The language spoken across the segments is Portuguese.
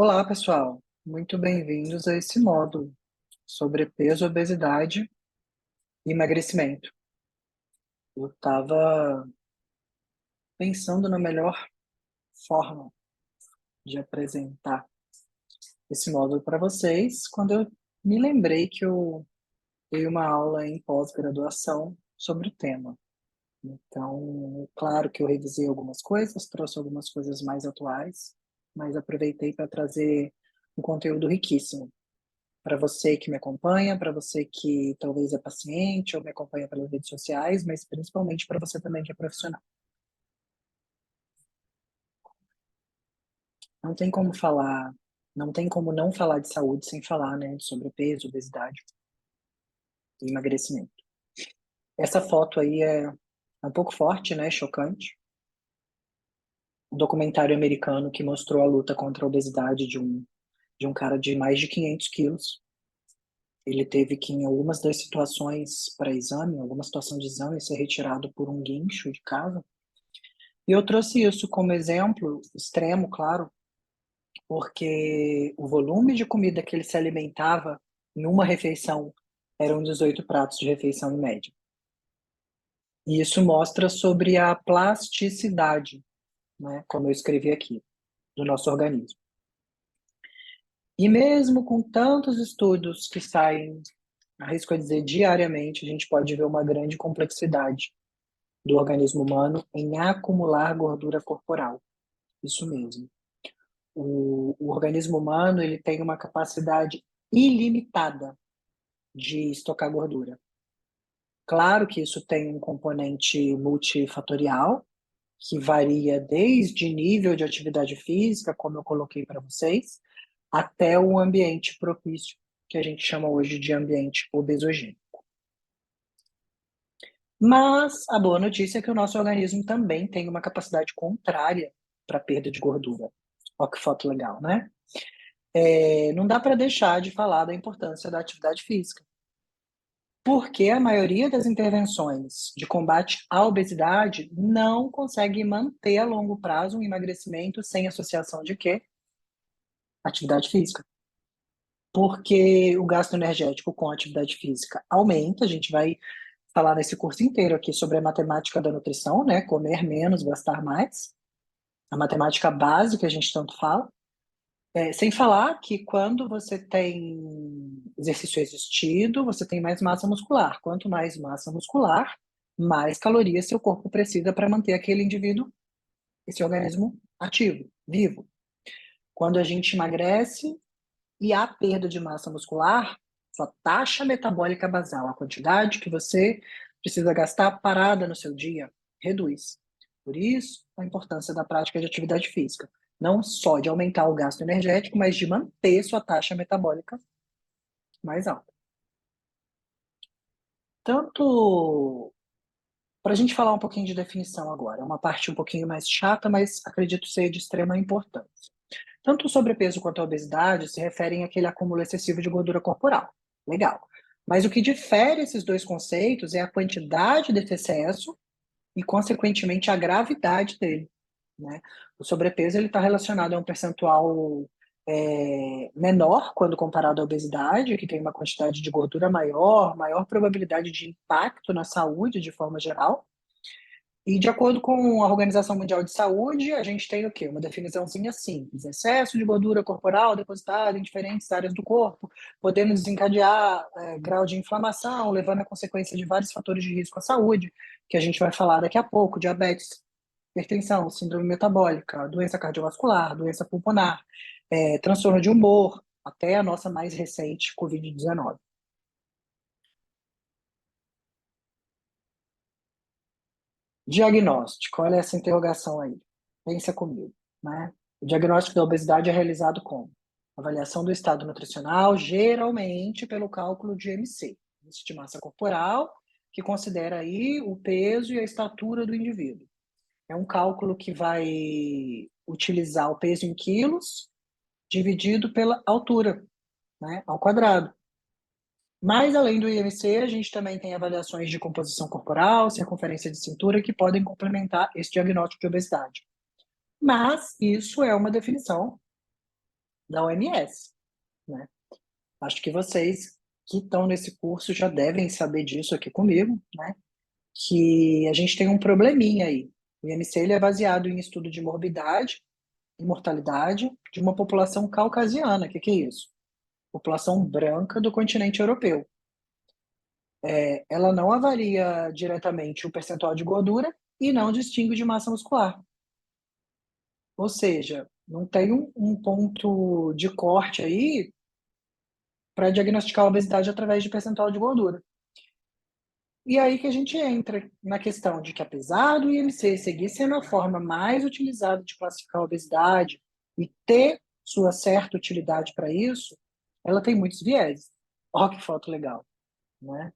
Olá, pessoal. Muito bem-vindos a esse módulo sobre peso, obesidade e emagrecimento. Eu estava pensando na melhor forma de apresentar esse módulo para vocês quando eu me lembrei que eu dei uma aula em pós-graduação sobre o tema. Então, claro que eu revisei algumas coisas, trouxe algumas coisas mais atuais, mas aproveitei para trazer um conteúdo riquíssimo para você que me acompanha, para você que talvez é paciente ou me acompanha pelas redes sociais, mas principalmente para você também que é profissional. Não tem como falar, não tem como não falar de saúde sem falar, né, de sobrepeso, obesidade e emagrecimento. Essa foto aí é um pouco forte, né, chocante. Um documentário americano que mostrou a luta contra a obesidade de um cara de mais de 500 quilos. Ele teve que, em algumas das situações para exame, alguma situação de exame, ser retirado por um guincho de casa. E eu trouxe isso como exemplo extremo, claro, porque o volume de comida que ele se alimentava em uma refeição eram 18 pratos de refeição em média. E isso mostra sobre a plasticidade, né, como eu escrevi aqui, do nosso organismo. E mesmo com tantos estudos que saem, arrisco a dizer, diariamente, a gente pode ver uma grande complexidade do organismo humano em acumular gordura corporal. Isso mesmo. O organismo humano ele tem uma capacidade ilimitada de estocar gordura. Claro que isso tem um componente multifatorial, que varia desde nível de atividade física, como eu coloquei para vocês, até o ambiente propício, que a gente chama hoje de ambiente obesogênico. Mas a boa notícia é que o nosso organismo também tem uma capacidade contrária para a perda de gordura. Olha que foto legal, né? Não dá para deixar de falar da importância da atividade física, porque a maioria das intervenções de combate à obesidade não consegue manter a longo prazo um emagrecimento sem associação de quê? Atividade física. Porque o gasto energético com atividade física aumenta, a gente vai falar nesse curso inteiro aqui sobre a matemática da nutrição, né? Comer menos, gastar mais. A matemática básica a gente tanto fala. Sem falar que quando você tem exercício resistido, você tem mais massa muscular. Quanto mais massa muscular, mais calorias seu corpo precisa para manter aquele indivíduo, esse organismo ativo, vivo. Quando a gente emagrece e há perda de massa muscular, sua taxa metabólica basal, a quantidade que você precisa gastar parada no seu dia, reduz. Por isso, a importância da prática de atividade física. Não só de aumentar o gasto energético, mas de manter sua taxa metabólica mais alta. Tanto para a gente falar um pouquinho de definição agora, é uma parte um pouquinho mais chata, mas acredito ser de extrema importância. Tanto o sobrepeso quanto a obesidade se referem àquele acúmulo excessivo de gordura corporal. Legal. Mas o que difere esses dois conceitos é a quantidade desse excesso e, consequentemente, a gravidade dele, né? O sobrepeso ele está relacionado a um percentual menor quando comparado à obesidade, que tem uma quantidade de gordura maior, maior probabilidade de impacto na saúde de forma geral. E de acordo com a Organização Mundial de Saúde, a gente tem o quê? Uma definiçãozinha simples: excesso de gordura corporal depositada em diferentes áreas do corpo, podendo desencadear grau de inflamação, levando a consequência de vários fatores de risco à saúde, que a gente vai falar daqui a pouco: diabetes, hipertensão, síndrome metabólica, doença cardiovascular, doença pulmonar, transtorno de humor, até a nossa mais recente Covid-19. Diagnóstico, olha essa interrogação aí. Pensa comigo, né? O diagnóstico da obesidade é realizado com avaliação do estado nutricional, geralmente pelo cálculo de IMC, índice de massa corporal, que considera aí o peso e a estatura do indivíduo. É um cálculo que vai utilizar o peso em quilos dividido pela altura, né, ao quadrado. Mas, além do IMC, a gente também tem avaliações de composição corporal, circunferência de cintura, que podem complementar esse diagnóstico de obesidade. Mas isso é uma definição da OMS, né? Acho que vocês que estão nesse curso já devem saber disso aqui comigo, né? Que a gente tem um probleminha aí. O IMC ele é baseado em estudo de morbidade e mortalidade de uma população caucasiana. O que é isso? População branca do continente europeu. Ela não avalia diretamente o percentual de gordura e não distingue de massa muscular. Ou seja, não tem um ponto de corte aí para diagnosticar a obesidade através de percentual de gordura. E aí que a gente entra na questão de que, apesar do IMC seguir sendo a forma mais utilizada de classificar a obesidade e ter sua certa utilidade para isso, ela tem muitos viés. Olha que foto legal, né?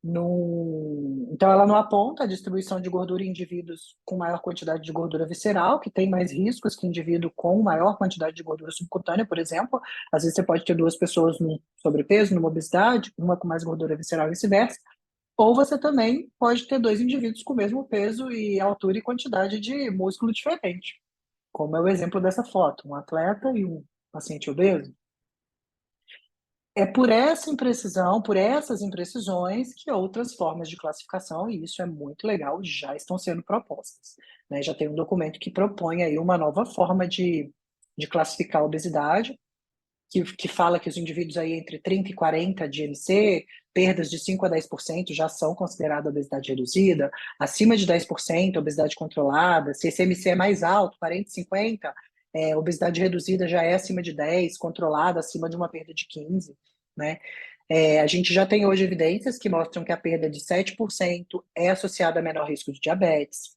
Então, ela não aponta a distribuição de gordura em indivíduos com maior quantidade de gordura visceral, que tem mais riscos que indivíduo com maior quantidade de gordura subcutânea, por exemplo. Às vezes você pode ter duas pessoas no sobrepeso, numa obesidade, uma com mais gordura visceral e vice-versa. Ou você também pode ter dois indivíduos com o mesmo peso e altura e quantidade de músculo diferente, como é o exemplo dessa foto, um atleta e um paciente obeso. É por essa imprecisão, por essas imprecisões, que outras formas de classificação, e isso é muito legal, já estão sendo propostas, né? Já tem um documento que propõe aí uma nova forma de classificar a obesidade, que fala que os indivíduos aí entre 30 e 40 de IMC, perdas de 5 a 10% já são consideradas obesidade reduzida, acima de 10%, obesidade controlada, se esse IMC é mais alto, 40, 50, obesidade reduzida já é acima de 10, controlada acima de uma perda de 15, né? A gente já tem hoje evidências que mostram que a perda de 7% é associada a menor risco de diabetes,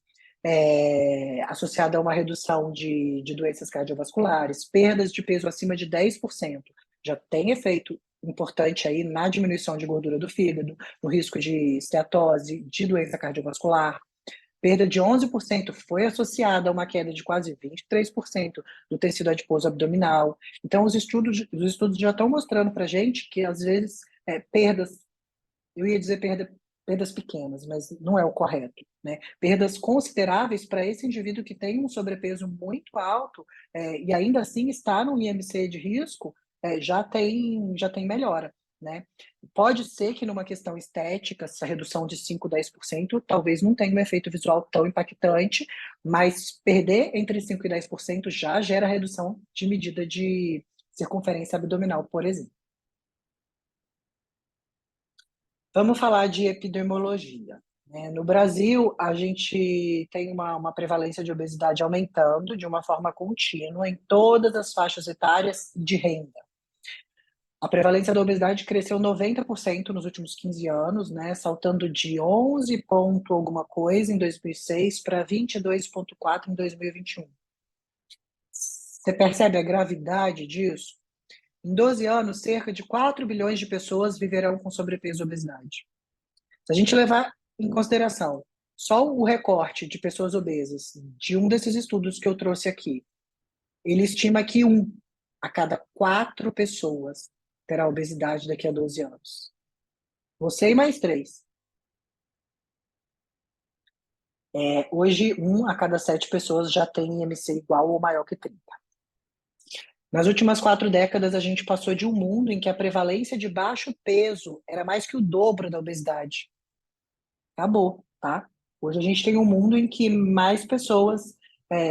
associada a uma redução de doenças cardiovasculares, perdas de peso acima de 10%. Já tem efeito importante aí na diminuição de gordura do fígado, no risco de esteatose, de doença cardiovascular. Perda de 11% foi associada a uma queda de quase 23% do tecido adiposo abdominal. Então, os estudos já estão mostrando para a gente que, às vezes, perdas, eu ia dizer perdas pequenas, mas não é o correto, né? Perdas consideráveis para esse indivíduo que tem um sobrepeso muito alto e ainda assim está no IMC de risco, já tem melhora, né? Pode ser que numa questão estética, essa redução de 5, 10% talvez não tenha um efeito visual tão impactante, mas perder entre 5 e 10% já gera redução de medida de circunferência abdominal, por exemplo. Vamos falar de epidemiologia, né? No Brasil, a gente tem uma prevalência de obesidade aumentando de uma forma contínua em todas as faixas etárias de renda. A prevalência da obesidade cresceu 90% nos últimos 15 anos, né? Saltando de 11 ponto alguma coisa em 2006 para 22,4 em 2021. Você percebe a gravidade disso? Em 12 anos, cerca de 4 bilhões de pessoas viverão com sobrepeso e obesidade. Se a gente levar em consideração só o recorte de pessoas obesas de um desses estudos que eu trouxe aqui, ele estima que 1 a cada 4 pessoas terá obesidade daqui a 12 anos. Você e mais 3. Hoje, 1 a cada 7 pessoas já tem IMC igual ou maior que 30. Nas últimas 4 décadas, a gente passou de um mundo em que a prevalência de baixo peso era mais que o dobro da obesidade. Acabou, tá? Hoje a gente tem um mundo em que mais pessoas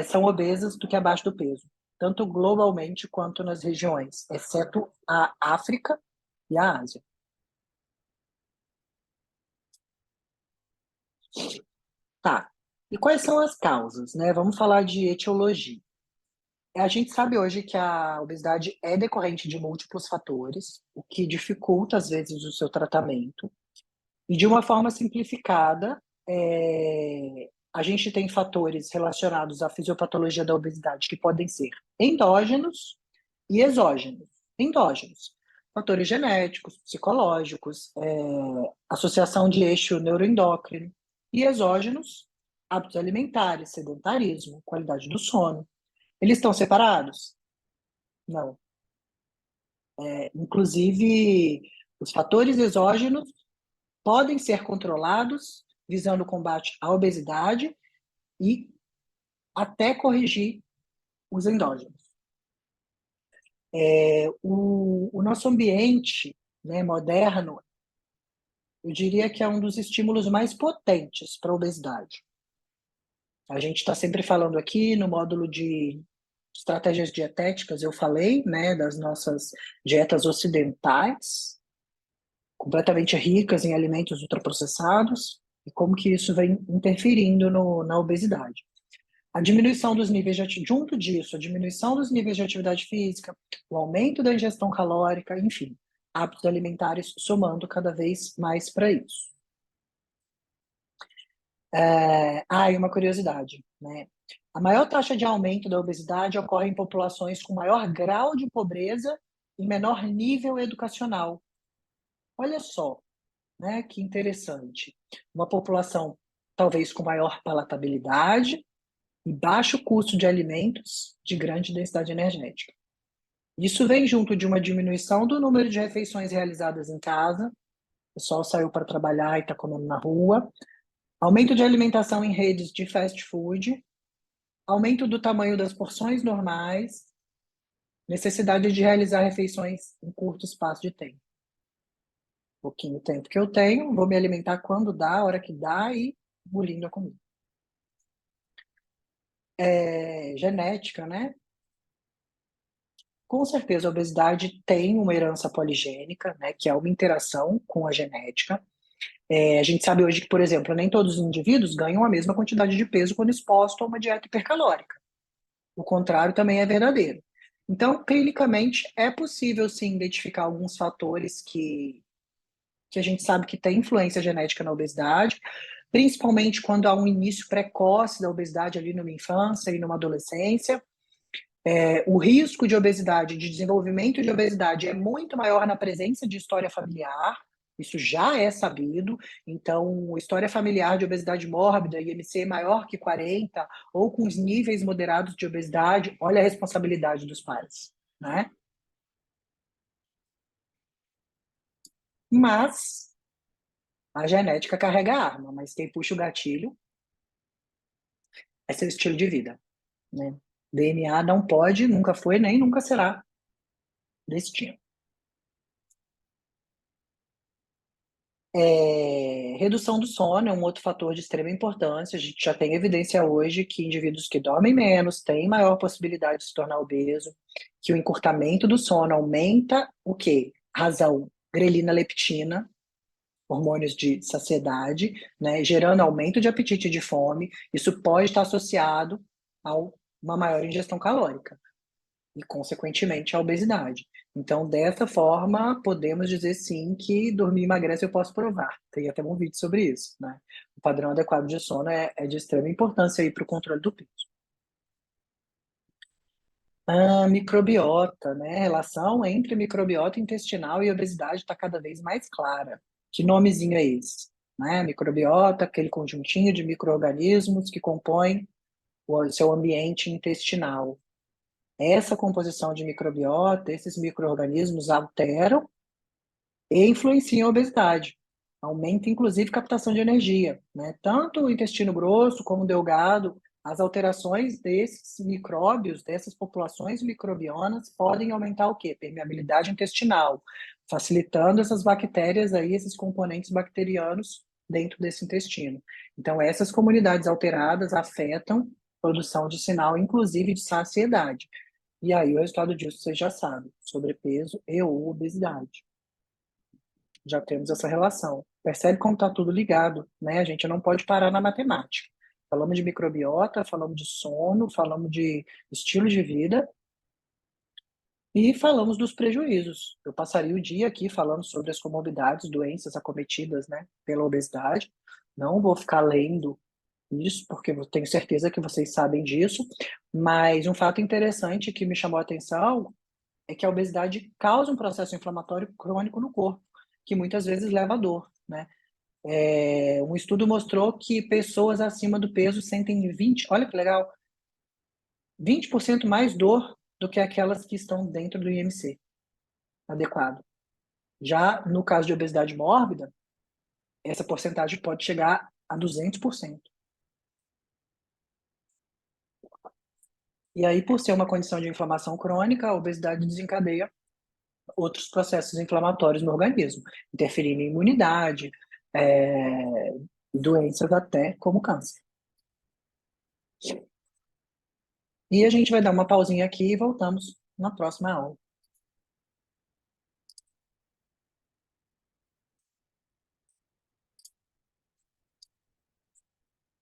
são obesas do que abaixo do peso, tanto globalmente quanto nas regiões, exceto a África e a Ásia. Tá. E quais são as causas, né? Vamos falar de etiologia. A gente sabe hoje que a obesidade é decorrente de múltiplos fatores, o que dificulta, às vezes, o seu tratamento. E de uma forma simplificada, a gente tem fatores relacionados à fisiopatologia da obesidade que podem ser endógenos e exógenos. Endógenos, fatores genéticos, psicológicos, associação de eixo neuroendócrino. E exógenos, hábitos alimentares, sedentarismo, qualidade do sono. Eles estão separados? Não. Inclusive, os fatores exógenos podem ser controlados visando o combate à obesidade e até corrigir os endógenos. O nosso ambiente, né, moderno, eu diria que é um dos estímulos mais potentes para a obesidade. A gente está sempre falando aqui no módulo de estratégias dietéticas, eu falei, né, das nossas dietas ocidentais, completamente ricas em alimentos ultraprocessados, e como que isso vem interferindo na obesidade. A diminuição dos níveis junto disso, a diminuição dos níveis de atividade física, o aumento da ingestão calórica, enfim, hábitos alimentares somando cada vez mais para isso. E uma curiosidade, né? A maior taxa de aumento da obesidade ocorre em populações com maior grau de pobreza e menor nível educacional. Olha só, né? Que interessante. Uma população talvez com maior palatabilidade e baixo custo de alimentos de grande densidade energética. Isso vem junto de uma diminuição do número de refeições realizadas em casa, o pessoal saiu para trabalhar e está comendo na rua, aumento de alimentação em redes de fast food, aumento do tamanho das porções normais, necessidade de realizar refeições em curto espaço de tempo. Pouquinho tempo que eu tenho, vou me alimentar quando dá, a hora que dá e engolindo a comida. Genética, né? Com certeza, a obesidade tem uma herança poligênica, né, que é uma interação com a genética. A gente sabe hoje que, por exemplo, nem todos os indivíduos ganham a mesma quantidade de peso quando exposto a uma dieta hipercalórica. O contrário também é verdadeiro. Então, clinicamente, é possível sim identificar alguns fatores que a gente sabe que tem influência genética na obesidade, principalmente quando há um início precoce da obesidade ali numa infância e numa adolescência. O risco de obesidade, de desenvolvimento de obesidade é muito maior na presença de história familiar, isso já é sabido. Então, história familiar de obesidade mórbida, IMC maior que 40, ou com os níveis moderados de obesidade, olha a responsabilidade dos pais, né? Mas a genética carrega a arma, mas quem puxa o gatilho é seu estilo de vida, né? DNA não pode, nunca foi, nem nunca será destino. Redução do sono é um outro fator de extrema importância. A gente já tem evidência hoje que indivíduos que dormem menos têm maior possibilidade de se tornar obeso, que o encurtamento do sono aumenta o quê? Razão, grelina, leptina, hormônios de saciedade, né, gerando aumento de apetite e de fome. Isso pode estar associado a uma maior ingestão calórica e, consequentemente, a obesidade. Então, dessa forma, podemos dizer sim que dormir emagrece, eu posso provar. Tem até um vídeo sobre isso, né? O padrão adequado de sono é de extrema importância aí para o controle do peso. Microbiota, né? A relação entre microbiota intestinal e obesidade está cada vez mais clara. Que nomezinho é esse? Né? Microbiota, aquele conjuntinho de micro-organismos que compõem o seu ambiente intestinal. Essa composição de microbiota, esses micro-organismos alteram e influenciam a obesidade. Aumenta, inclusive, captação de energia, né? Tanto o intestino grosso como o delgado, as alterações desses micróbios, dessas populações microbionas, podem aumentar o quê? Permeabilidade intestinal, facilitando essas bactérias aí, esses componentes bacterianos dentro desse intestino. Então, essas comunidades alteradas afetam a produção de sinal, inclusive de saciedade. E aí o resultado disso você já sabe, sobrepeso e ou obesidade. Já temos essa relação. Percebe como está tudo ligado, né? A gente não pode parar na matemática. Falamos de microbiota, falamos de sono, falamos de estilo de vida e falamos dos prejuízos. Eu passaria o dia aqui falando sobre as comorbidades, doenças acometidas, né, pela obesidade. Não vou ficar lendo isso, porque eu tenho certeza que vocês sabem disso, mas um fato interessante que me chamou a atenção é que a obesidade causa um processo inflamatório crônico no corpo, que muitas vezes leva a dor, né? Um estudo mostrou que pessoas acima do peso sentem 20, olha que legal, 20% mais dor do que aquelas que estão dentro do IMC adequado. Já no caso de obesidade mórbida, essa porcentagem pode chegar a 200%. E aí, por ser uma condição de inflamação crônica, a obesidade desencadeia outros processos inflamatórios no organismo, interferindo em imunidade, é, doenças até como câncer. E a gente vai dar uma pausinha aqui e voltamos na próxima aula.